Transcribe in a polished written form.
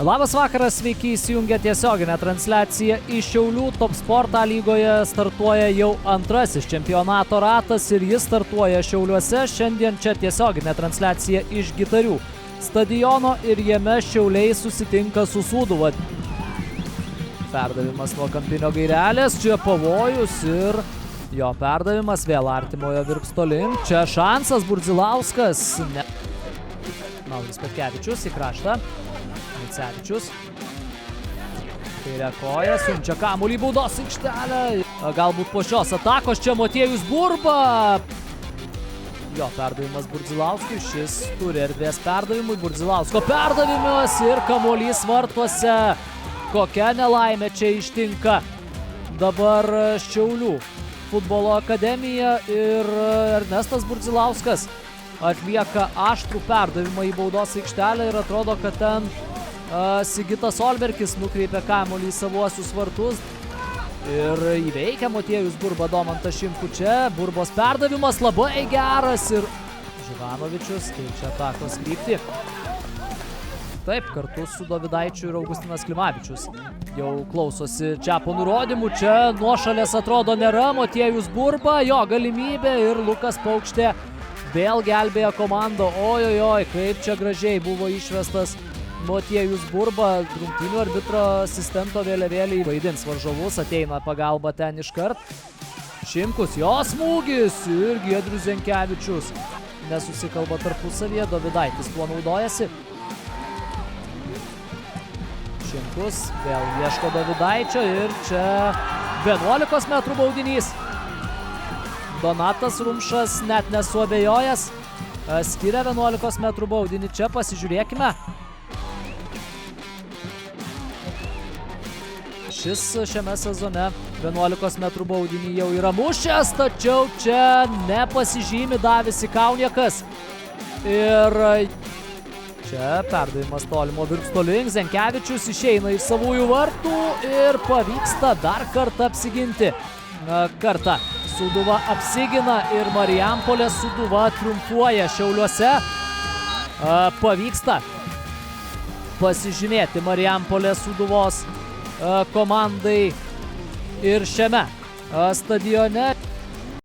Labas vakaras, sveiki įsijungę tiesioginę transliaciją iš Šiaulių. Top Sportą lygoje startuoja jau antrasis čempionato ratas ir jis startuoja Šiauliuose. Šiandien čia tiesioginė transliacija iš Gitarių stadiono ir jame Šiauliai susitinka su Sūduva. Perdavimas nuo kampinio gairelės, čia pavojus ir jo perdavimas vėl artimojo virksto link. Čia šansas, Burdzilauskas. Naujas Petkevičius į kraštą. Micevičius. Kairė koja, siunčia kamuolį į baudos aikštelę. Galbūt po šios atakos čia Motiejus Burba. Jo perdavimas Burdzilauskui, šis turi erdvės perdavimui. Burdzilausko perdavimas ir kamuolys vartuose. Kokia nelaimė čia ištinka dabar Šiaulių futbolo akademija ir Ernestas Burdzilauskas atlieka aštrų perdavimą į baudos aikštelę ir atrodo, kad ten Sigitas Olberkis nukreipia kamuolį į savuosius vartus ir įveikia Motiejus Burba Domantą Šimkų čia. Burbos perdavimas labai geras ir Živanovičius keičia atakos kryptį. Taip, kartu su Dovydaičiu ir Augustinas Klimavičius jau klausosi čia po nurodymų. Čia nuošalės atrodo nėra. Motiejus Burba, jo galimybė ir Lukas Paukštė vėl gelbėja komandą. Ojojoj, kaip čia gražiai buvo išvestas Motiejus Burba. Rungtynių arbitro asistento vėliavėlį vaidins varžovus, ateina pagalba ten iškart. Šimkus, jo smūgis ir Giedrius Zenkevičius nesusikalba tarpusavyje, Dovydaitis tuo naudojasi. Šimkus vėl ieško Dovydaičio ir čia 11 metrų baudinys. Donatas Rumšas net nesuabejojęs skiria 11 metrų baudinį. Čia pasižiūrėkime. Šis šiame sezone 11 metrų baudinį jau yra mušęs, tačiau čia nepasižymi Davisi Kauniekas. Ir čia perdavimas tolimo virksto link. Zenkevičius išeina iš savųjų vartų ir pavyksta dar kartą apsiginti. Kartą Sūduva apsigina ir Marijampolės Sūduva triumfuoja Šiauliuose. Pavyksta pasižymėti Marijampolės Sūduvos komandai ir šiame stadione.